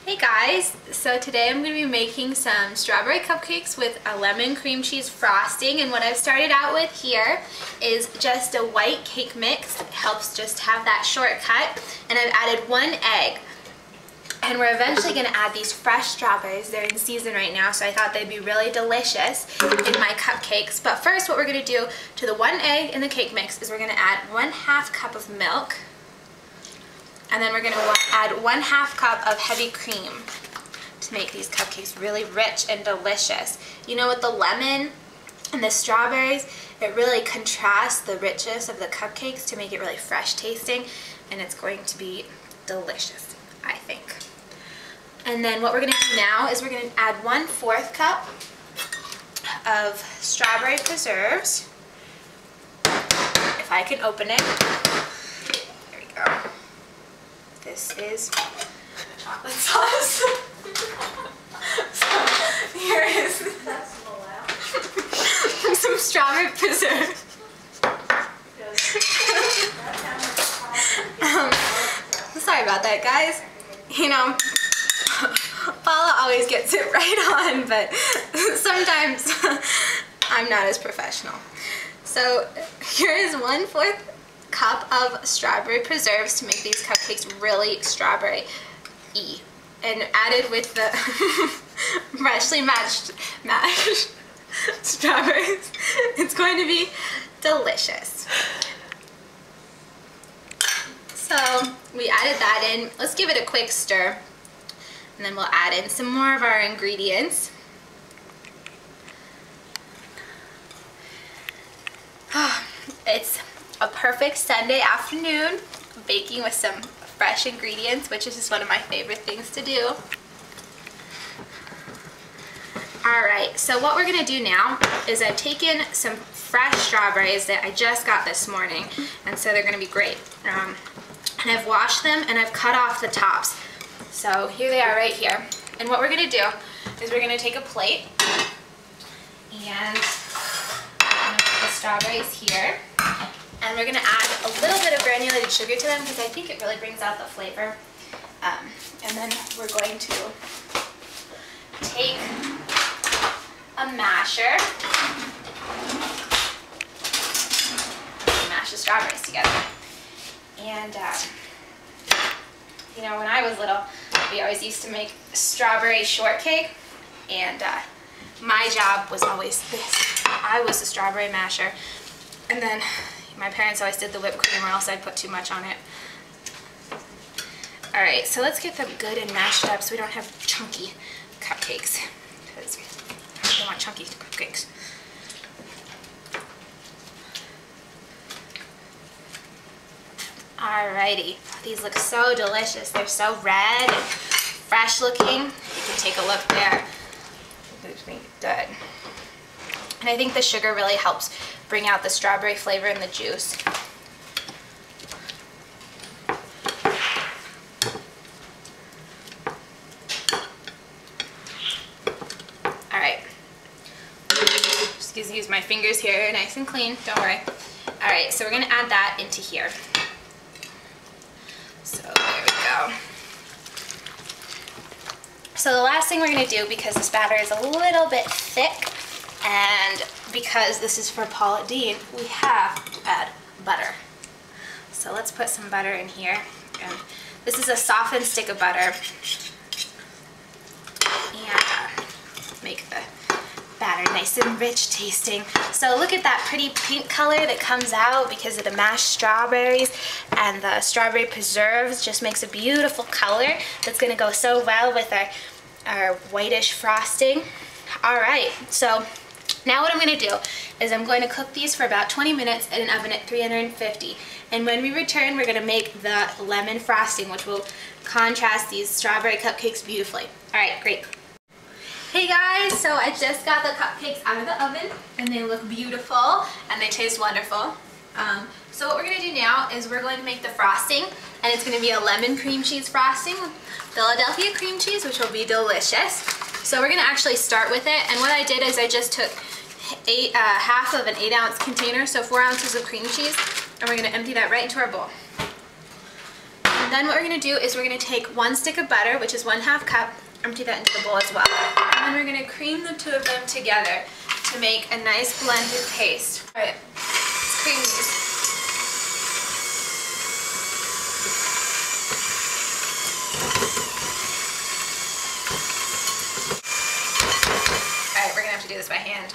Hey guys, so today I'm going to be making some strawberry cupcakes with a lemon cream cheese frosting, and what I've started out with here is just a white cake mix. It helps just have that shortcut, and I've added 1 egg. And we're eventually going to add these fresh strawberries. They're in season right now, so I thought they'd be really delicious in my cupcakes. But first, what we're going to do to the 1 egg in the cake mix is we're going to add 1/2 cup of milk. And then we're going to add 1/2 cup of heavy cream to make these cupcakes really rich and delicious. You know, with the lemon and the strawberries, it really contrasts the richness of the cupcakes to make it really fresh tasting, and it's going to be delicious, I think. And then what we're going to do now is we're going to add 1/4 cup of strawberry preserves. If I can open it. There we go. This is chocolate sauce. So here is some strawberry preserves. Sorry about that, guys. You know, Paula always gets it right on, but sometimes I'm not as professional. So here is 1/4 cup of strawberry preserves to make these cupcakes really strawberry-y, and added with the freshly mashed strawberries. It's going to be delicious. So we added that in. Let's give it a quick stir, and then we'll add in some more of our ingredients. It's a perfect Sunday afternoon baking with some fresh ingredients, which is just one of my favorite things to do. Alright, so what we're going to do now is I've taken some fresh strawberries that I just got this morning, and so they're going to be great. And I've washed them and I've cut off the tops. So here they are right here. And what we're going to do is we're going to take a plate and put the strawberries here. And we're going to add a little bit of granulated sugar to them because I think it really brings out the flavor. And then we're going to take a masher and mash the strawberries together. And, you know, when I was little, we always used to make strawberry shortcake, and my job was always this. I was the strawberry masher, and then my parents always did the whipped cream, or else I'd put too much on it. Alright, so let's get them good and mashed up so we don't have chunky cupcakes, because I don't want chunky cupcakes. Alrighty, these look so delicious. They're so red and fresh looking. You can take a look there. Good. And I think the sugar really helps bring out the strawberry flavor in the juice. Alright. Just gonna use my fingers here, nice and clean, don't worry. Alright, so we're going to add that into here. So there we go. So the last thing we're going to do, because this batter is a little bit thick, and because this is for Paula Deen, we have to add butter. So let's put some butter in here. And this is a softened stick of butter. And make the batter nice and rich tasting. So look at that pretty pink color that comes out because of the mashed strawberries, and the strawberry preserves just makes a beautiful color that's going to go so well with our whitish frosting. Alright, so now what I'm going to do is I'm going to cook these for about 20 minutes in an oven at 350. And when we return, we're going to make the lemon frosting, which will contrast these strawberry cupcakes beautifully. Alright, great. Hey guys, so I just got the cupcakes out of the oven, and they look beautiful and they taste wonderful. So what we're going to do now is we're going to make the frosting, and it's going to be a lemon cream cheese frosting with Philadelphia cream cheese, which will be delicious. So we're going to actually start with it, and what I did is I just took half of an 8-ounce container, so 4 ounces of cream cheese, and we're going to empty that right into our bowl. And then what we're going to do is we're going to take 1 stick of butter, which is 1/2 cup, empty that into the bowl as well. And then we're going to cream the two of them together to make a nice blended paste. All right, let's cream these. Alright, we're going to have to do this by hand.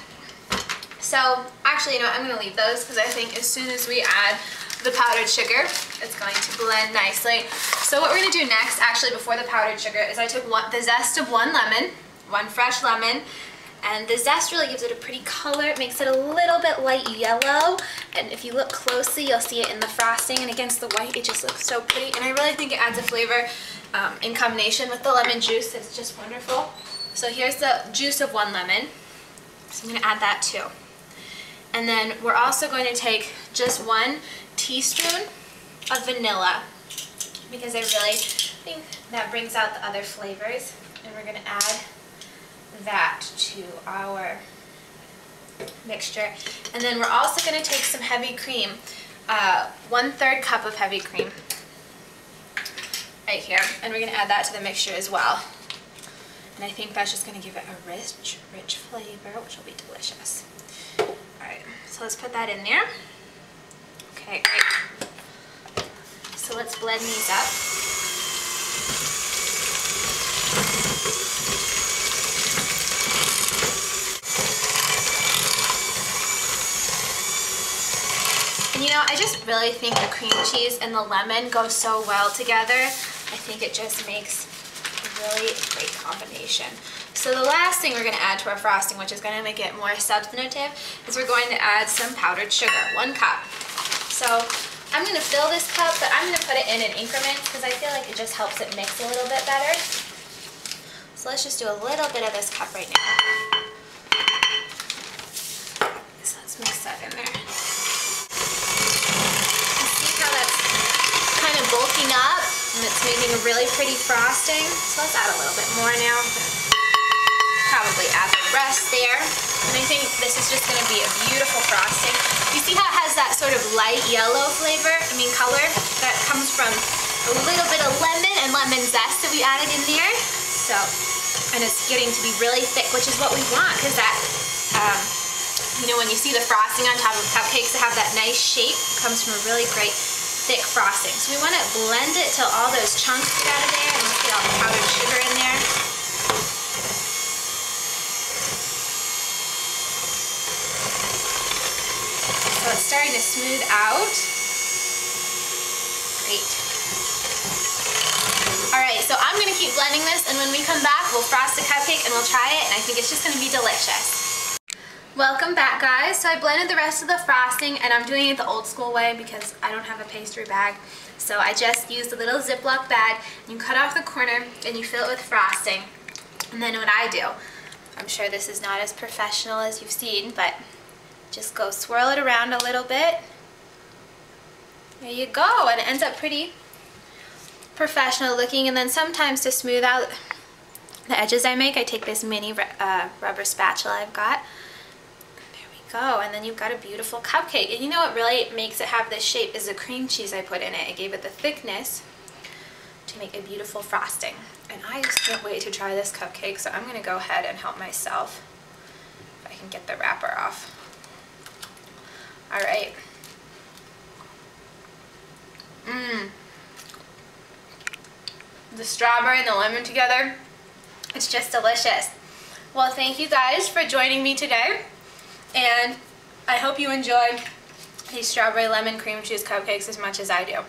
So, actually, you know, I'm going to leave those because I think as soon as we add the powdered sugar, it's going to blend nicely. So what we're going to do next, actually, before the powdered sugar, is I took the zest of 1 lemon, 1 fresh lemon, and the zest really gives it a pretty color. It makes it a little bit light yellow, and if you look closely, you'll see it in the frosting, and against the white, it just looks so pretty, and I really think it adds a flavor in combination with the lemon juice. It's just wonderful. So here's the juice of 1 lemon, so I'm going to add that too. And then we're also going to take just 1 teaspoon of vanilla, because I really think that brings out the other flavors, and we're going to add that to our mixture. And then we're also going to take some heavy cream, 1/3 cup of heavy cream right here, and we're going to add that to the mixture as well. And I think that's just going to give it a rich flavor, which will be delicious. Alright, so let's put that in there. Okay, great. So let's blend these up. And you know, I just really think the cream cheese and the lemon go so well together. I think it just makes a really great combination. So the last thing we're going to add to our frosting, which is going to make it more substantive, is we're going to add some powdered sugar, 1 cup. So I'm going to fill this cup, but I'm going to put it in increments because I feel like it just helps it mix a little bit better. So let's just do a little bit of this cup right now. So let's mix that in there. See how that's kind of bulking up and it's making a really pretty frosting. So let's add a little bit more now. Probably add the rest there, and I think this is just going to be a beautiful frosting. You see how it has that sort of light yellow flavor, color, that comes from a little bit of lemon and lemon zest that we added in there. So, and it's getting to be really thick, which is what we want, because that, you know, when you see the frosting on top of cupcakes that have that nice shape, it comes from a really great thick frosting. So we want to blend it till all those chunks get out of there, and let's get all the powdered sugar in there. So it's starting to smooth out. Great. Alright, so I'm going to keep blending this, and when we come back, we'll frost the cupcake and we'll try it, and I think it's just going to be delicious. Welcome back, guys. So I blended the rest of the frosting, and I'm doing it the old school way because I don't have a pastry bag. So I just used a little Ziploc bag, and you cut off the corner, and you fill it with frosting. And then what I do, I'm sure this is not as professional as you've seen, but just go swirl it around a little bit. There you go, and it ends up pretty professional looking. And then sometimes to smooth out the edges I take this mini rubber spatula I've got. There we go, and then you've got a beautiful cupcake. And you know what really makes it have this shape is the cream cheese I put in it. It gave it the thickness to make a beautiful frosting. And I just can't wait to try this cupcake, so I'm going to go ahead and help myself if I can get the wrapper off. Alright. The strawberry and the lemon together, it's just delicious. Well, thank you guys for joining me today, and I hope you enjoy these strawberry lemon cream cheese cupcakes as much as I do.